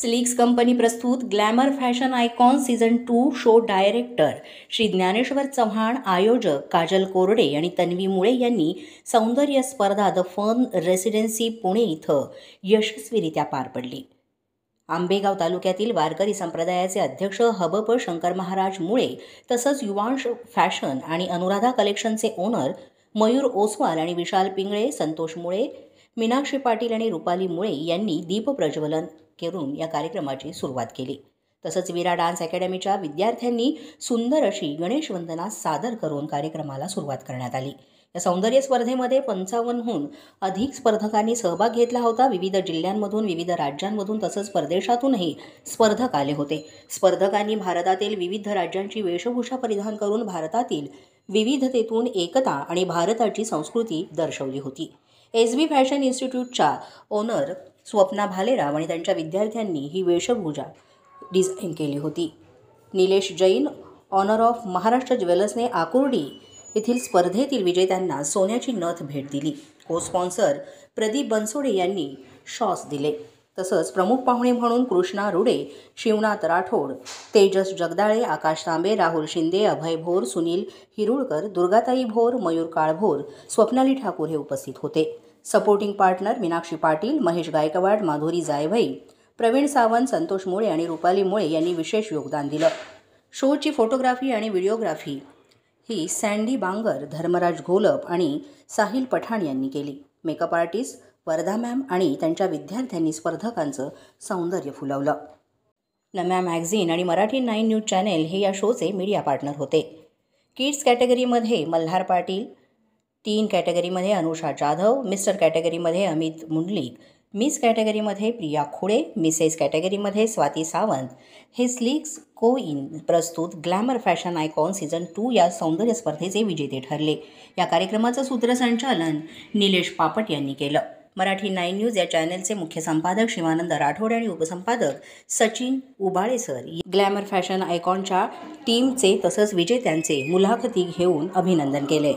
स्लीक्स company प्रस्तुत glamour fashion icon season 2 show director Shri Dnyaneshwar Chavan, आयोजक काजल कोरडे आणि तन्वी मुळे यांनी सौंदर्य स्पर्धा द फन रेसिडेन्सी पुणे इथं यशस्वीरित्या पार पडली. आंबेगाव तालुक्यातील वारकरी संप्रदायाचे अध्यक्ष हबप शंकर महाराज मुळे तसंच युवांश फॅशन आणि अनुराधा कलेक्शनचे ओनर मयूर ओसवाल आणि विशाल पिंगळे, संतोष मुळे, मीनाक्षी पाटील आणि रुपाली मुळे यांनी दीप प्रज्वलन करून या कार्यक्रमाची सुरुवात केली. तसंच वीरा डान्स अकॅडमीच्या विद्यार्थ्यांनी सुंदर अशी गणेश वंदना सादर करून कार्यक्रमाला सुरुवात करण्यात आली. या सौंदर्य स्पर्धेमध्ये 55हून अधिक स्पर्धकांनी सहभाग घेतला होता. विविध जिल्ह्यांमधून, विविध राज्यांमधून तसंच परदेशातूनही स्पर्धक आले होते. स्पर्धकांनी भारतातील विविध राज्यांची वेशभूषा परिधान करून भारतातील विविधतेतून एकता आणि भारताची संस्कृती दर्शवली होती. SB फॅशन इन्स्टिट्यूटच्या ओनर स्वप्ना भालेराव आणि त्यांच्या विद्यार्थ्यांनी ही वेशभूषा डिझाईन केली होती. निलेश जैन, ऑनर ऑफ महाराष्ट्र ज्वेलर्सने आकुर्डी येथील स्पर्धेतील विजेत्यांना सोन्याची नथ भेट दिली. को स्पॉन्सर प्रदीप बनसोडे यांनी शॉस दिले. तसंच प्रमुख पाहुणे म्हणून कृष्णा रुडे, शिवनाथ राठोड, तेजस जगदाळे, आकाश तांबे, राहुल शिंदे, अभय भोर, सुनील हिरुळकर, दुर्गाताई भोर, मयूर काळभोर, स्वप्नाली ठाकूर हे उपस्थित होते. सपोर्टिंग पार्टनर मीनाक्षी पाटील, महेश गायकवाड, माधुरी जायभाई, प्रवीण सावंत, संतोष मुळे आणि रुपाली मुळे यांनी विशेष योगदान दिलं. शोची फोटोग्राफी आणि व्हिडिओग्राफी ही सँडी बांगर, धर्मराज घोलप आणि साहिल पठाण यांनी केली. मेकअप आर्टिस्ट वर्धा मॅम आणि त्यांच्या विद्यार्थ्यांनी स्पर्धकांचं सौंदर्य फुलवलं. नम्या मॅगझिन आणि मराठी 9 न्यूज चॅनेल हे या शोचे मीडिया पार्टनर होते. किड्स कॅटेगरीमध्ये मल्हार पाटील, टीन कॅटेगरीमध्ये अनुषा जाधव, मिस्टर कॅटेगरीमध्ये अमित मुंडलिक, मिस कॅटेगरीमध्ये प्रिया खोडे, मिसेस कॅटेगरीमध्ये स्वाती सावंत हे स्लीक्स को-इन प्रस्तुत ग्लॅमर फॅशन आयकॉन सीझन 2 या सौंदर्य स्पर्धेचे विजेते ठरले. या कार्यक्रमाचं सूत्रसंचालन निलेश पापट यांनी केलं. मराठी 9 न्यूज या चॅनेलचे मुख्य संपादक शिवानंद राठोड आणि उपसंपादक Sachin Ubale sir glamour fashion आयकॉनच्या टीमचे तसंच विजेत्यांचे मुलाखती घेऊन अभिनंदन केले.